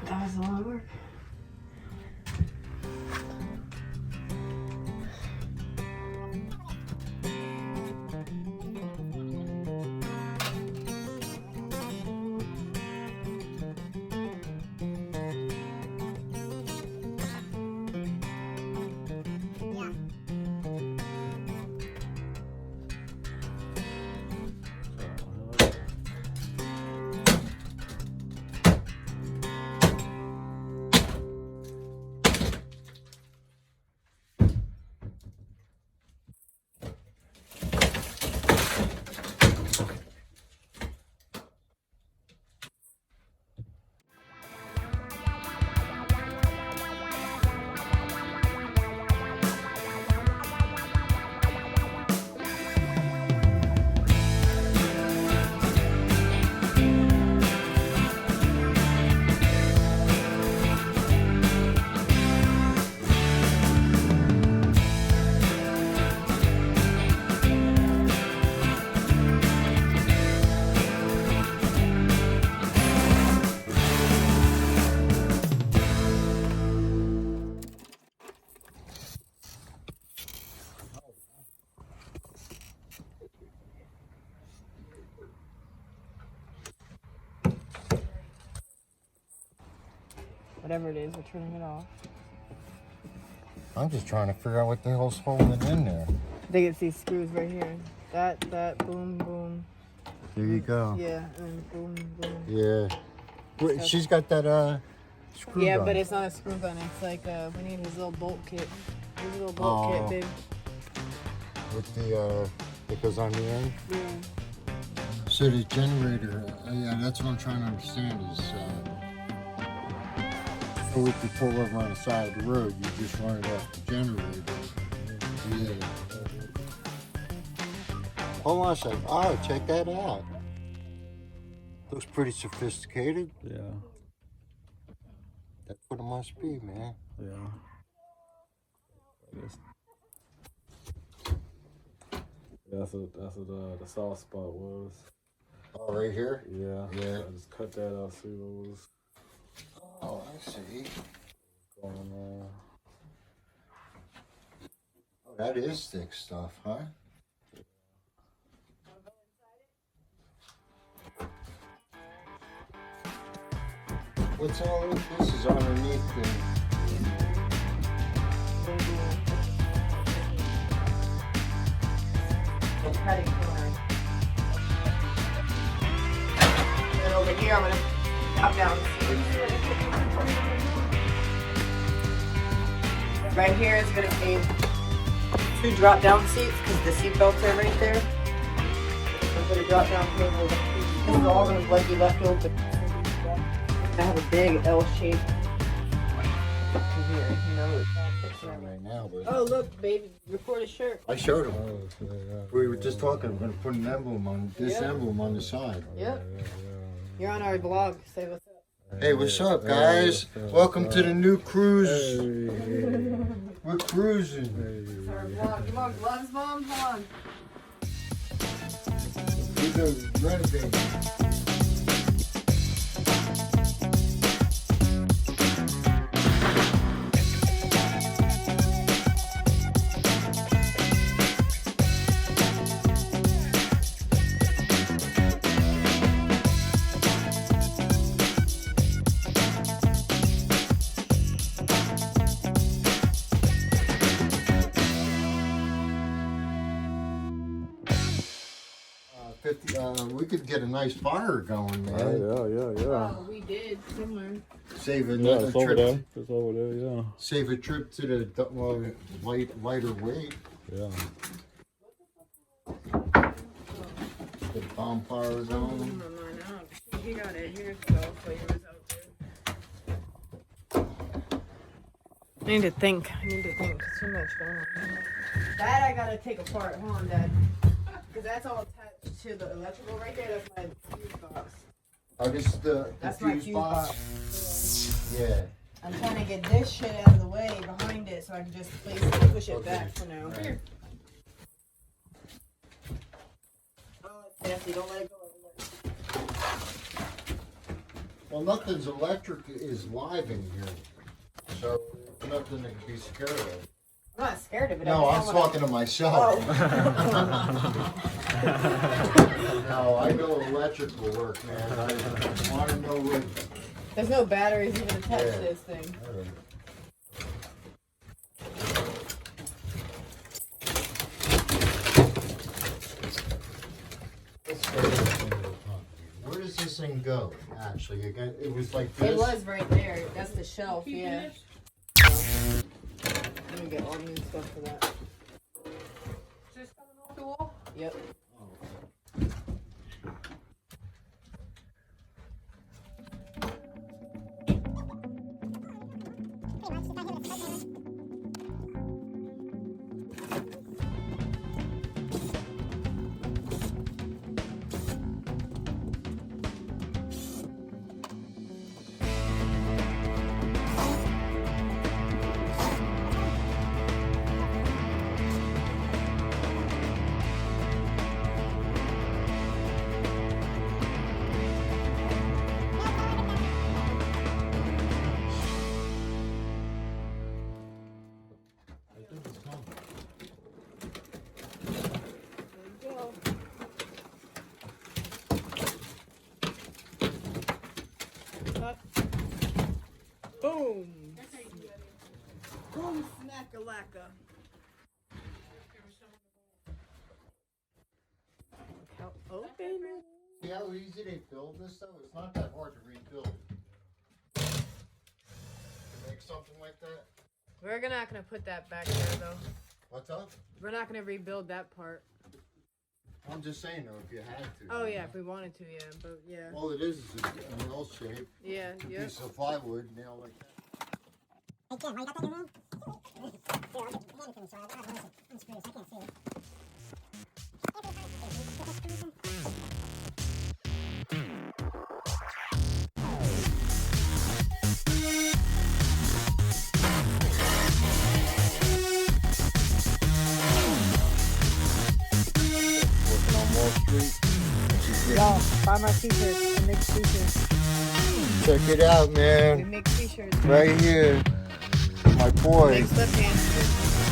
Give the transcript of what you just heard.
That was a lot of work. Whatever it is, we're turning it off. I'm just trying to figure out what the hell's holding it in there. I think it's these screws right here. That, boom, boom. There you go. Yeah, and boom, boom. Yeah. Wait, she's got that screw gun. Yeah, but it's not a screw gun. It's like, we need his little bolt kit. His little bolt kit, babe. With the, that goes on the end? Yeah. So the generator, yeah, that's what I'm trying to understand is, so if you pull over on the side of the road, you just run it off the generator. Yeah. Hold on a second. Oh, check that out. Looks pretty sophisticated. Yeah. That's what it must be, man. Yeah. That's what the soft spot was. Oh, right here? Yeah. Yeah. I just cut that out, see what was Oh, I see. going on. Oh, that is thick stuff, huh? What's all this? This is underneath the... Cutting corner. And over here, I'm gonna drop down. Right here is gonna be 2 drop down seats because the seat belts are right there. I'm gonna drop down table. This is all gonna be left open. I have a big L shape Here, you know. Right now, but Oh, look, baby, record a shirt. I showed him. Oh, shit, yeah. We were just talking. We're gonna put an emblem on this Yeah. emblem on the side. Yep. Yeah. You're on our blog. Say what's up. Hey, what's up, guys? Welcome to the new cruise. Hey. We're cruising. It's our vlog. Come on, gloves, Mom. Come on. We're renovating. We could get a nice fire going, man. Yeah. Oh, we did somewhere. Save Yeah, another it's over trip. there. It's over there, yeah. Save a trip to the lighter weight. Yeah. Get the bonfire going. He got it. Here's the flavors out there. I need to think. Too much going on. That I gotta take apart. Hold on, Dad. Because that's all attached to the electrical right there. That's my fuse box. Oh, this is the That's my fuse fuse box? box. Yeah. I'm trying to get this shit out of the way behind it so I can just push it back for now. Right. Here. Oh, it's nasty. Don't let it go. Well, nothing's electric is live in here. So, nothing to be scared of. I'm not scared of it. No, I I'm just don't talking to myself. No, I know electric will work, man. I want to know what. There's no batteries even attached Yeah. to this thing. Where does this thing go? Actually, it was like this. It was right there. That's the shelf, yeah. Let me get all new stuff for that. Is this coming off the wall? Yep. Boom! Boom, smack-a-lacka. How open it? See how easy they build this though? It's not that hard to rebuild. To make something like that. We're not gonna put that back there though. What's up? We're not gonna rebuild that part. I'm just saying though, if you had to. Oh yeah, if we wanted to, yeah, but yeah. All it is an L shape. Yeah, A yeah. piece of plywood nailed like that. Hey Jen, why you got that in your room? Here, I'll get the hand to me so I have to unscrew this. I can't see it. Working on Wall Street. Y'all, buy my t-shirts. I make t-shirts. Check it out, We man. make t-shirts. Right here. My boy. Make sweatpants.